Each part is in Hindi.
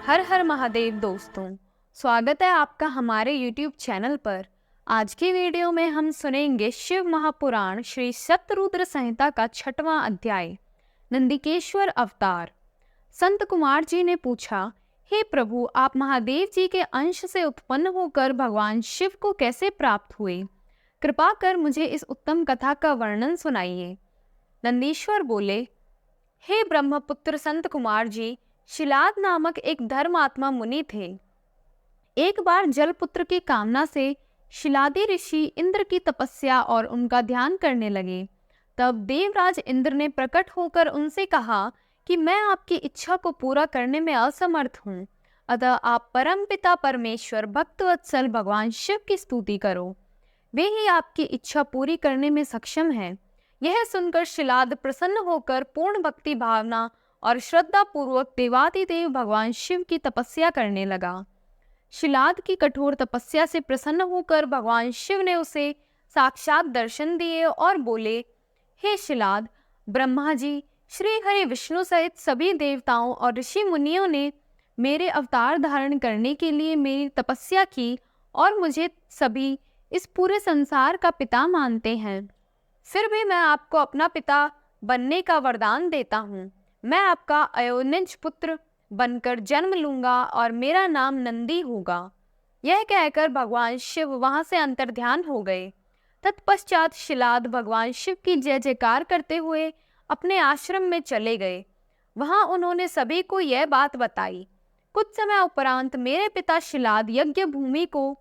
हर हर महादेव दोस्तों, स्वागत है आपका हमारे YouTube चैनल पर। आज की वीडियो में हम सुनेंगे शिव महापुराण श्री शतरुद्र संहिता का 6वां अध्याय, नंदिकेश्वर अवतार। संत कुमार जी ने पूछा, हे प्रभु, आप महादेव जी के अंश से उत्पन्न होकर भगवान शिव को कैसे प्राप्त हुए? कृपा कर मुझे इस उत्तम कथा का वर्णन सुनाइए। नंदीश्वर बोले, हे ब्रह्मपुत्र संत कुमार जी, शिलाद नामक एक धर्मात्मा मुनि थे। एक बार जलपुत्र की कामना से शिलादी ऋषि इंद्र की तपस्या और उनका ध्यान करने लगे। तब देवराज इंद्र ने प्रकट होकर उनसे कहा कि मैं आपकी इच्छा को पूरा करने में असमर्थ हूँ, अतः आप परमपिता परमेश्वर भक्तवत्सल भगवान शिव की स्तुति करो, वे ही आपकी इच्छा पूरी करने में सक्षम हैं। यह सुनकर शिलाद प्रसन्न होकर पूर्ण भक्ति भावना और श्रद्धा पूर्वक देवादिदेव भगवान शिव की तपस्या करने लगा। शिलाद की कठोर तपस्या से प्रसन्न होकर भगवान शिव ने उसे साक्षात दर्शन दिए और बोले, हे शिलाद, ब्रह्मा जी, श्री हरि विष्णु सहित सभी देवताओं और ऋषि मुनियों ने मेरे अवतार धारण करने के लिए मेरी तपस्या की और मुझे सभी इस पूरे संसार का पिता मानते हैं। फिर भी मैं आपको अपना पिता बनने का वरदान देता हूँ। मैं आपका अयोनिज पुत्र बनकर जन्म लूंगा और मेरा नाम नंदी होगा। यह कहकर भगवान शिव वहां से अंतर्ध्यान हो गए। तत्पश्चात शिलाद भगवान शिव की जय जयकार करते हुए अपने आश्रम में चले गए। वहां उन्होंने सभी को यह बात बताई। कुछ समय उपरांत मेरे पिता शिलाद यज्ञ भूमि को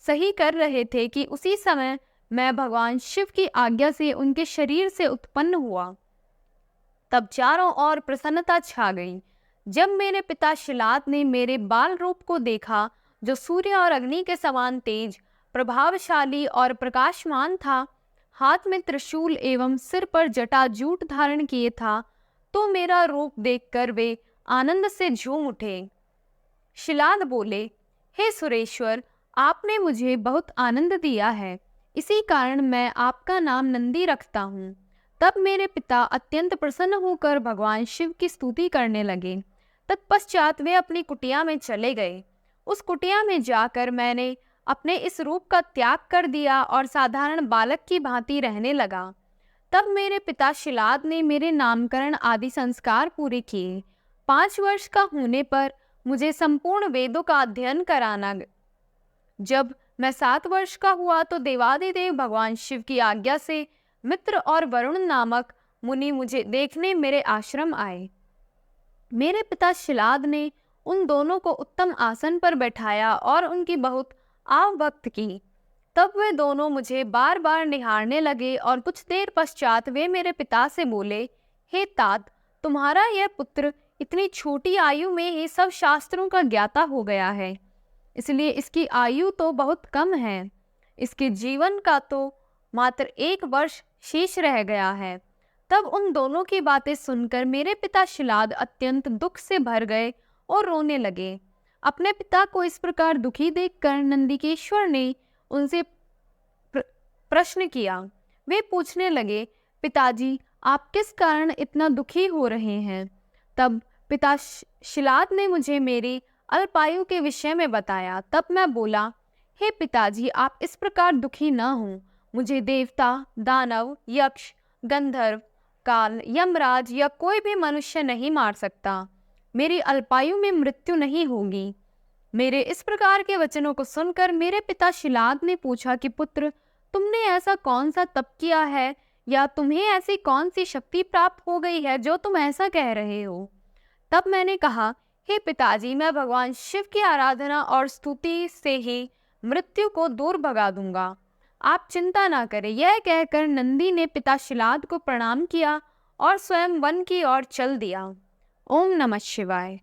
सही कर रहे थे कि उसी समय मैं भगवान शिव की आज्ञा से उनके शरीर से उत्पन्न हुआ। तब चारों ओर प्रसन्नता छा गई। जब मेरे पिता शिलाद ने मेरे बाल रूप को देखा, जो सूर्य और अग्नि के समान तेज, प्रभावशाली और प्रकाशमान था, हाथ में त्रिशूल एवं सिर पर जटाजूट धारण किए था, तो मेरा रूप देखकर वे आनंद से झूम उठे। शिलाद बोले, हे सुरेश्वर, आपने मुझे बहुत आनंद दिया है, इसी कारण मैं आपका नाम नंदी रखता हूँ। तब मेरे पिता अत्यंत प्रसन्न होकर भगवान शिव की स्तुति करने लगे। तत्पश्चात वे अपनी कुटिया में चले गए। उस कुटिया में जाकर मैंने अपने इस रूप का त्याग कर दिया और साधारण बालक की भांति रहने लगा। तब मेरे पिता शिलाद ने मेरे नामकरण आदि संस्कार पूरे किए। 5 वर्ष का होने पर मुझे संपूर्ण वेदों का अध्ययन कराना। जब मैं 7 वर्ष का हुआ तो देवादिदेव भगवान शिव की आज्ञा से मित्र और वरुण नामक मुनि मुझे देखने मेरे आश्रम आए। मेरे पिता शिलाद ने उन दोनों को उत्तम आसन पर बैठाया और उनकी बहुत आवभक्त की। तब वे दोनों मुझे बार बार निहारने लगे और कुछ देर पश्चात वे मेरे पिता से बोले, हे तात, तुम्हारा यह पुत्र इतनी छोटी आयु में ही सब शास्त्रों का ज्ञाता हो गया है, इसलिए इसकी आयु तो बहुत कम है। इसके जीवन का तो मात्र 1 वर्ष शेष रह गया है। तब उन दोनों की बातें सुनकर मेरे पिता शिलाद अत्यंत दुख से भर गए और रोने लगे। अपने पिता को इस प्रकार दुखी देखकर नंदिकेश्वर ने उनसे प्रश्न किया। वे पूछने लगे, पिताजी, आप किस कारण इतना दुखी हो रहे हैं? तब पिता शिलाद ने मुझे मेरी अल्पायु के विषय में बताया। तब मैं बोला, हे पिताजी, आप इस प्रकार दुखी न हों। मुझे देवता, दानव, यक्ष, गंधर्व, काल, यमराज या कोई भी मनुष्य नहीं मार सकता। मेरी अल्पायु में मृत्यु नहीं होगी। मेरे इस प्रकार के वचनों को सुनकर मेरे पिता शिलाद ने पूछा कि पुत्र, तुमने ऐसा कौन सा तप किया है या तुम्हें ऐसी कौन सी शक्ति प्राप्त हो गई है जो तुम ऐसा कह रहे हो? तब मैंने कहा, हे पिताजी, मैं भगवान शिव की आराधना और स्तुति से ही मृत्यु को दूर भगा दूंगा, आप चिंता ना करें। यह कहकर नंदी ने पिता शिलाद को प्रणाम किया और स्वयं वन की ओर चल दिया। ओम नमः शिवाय।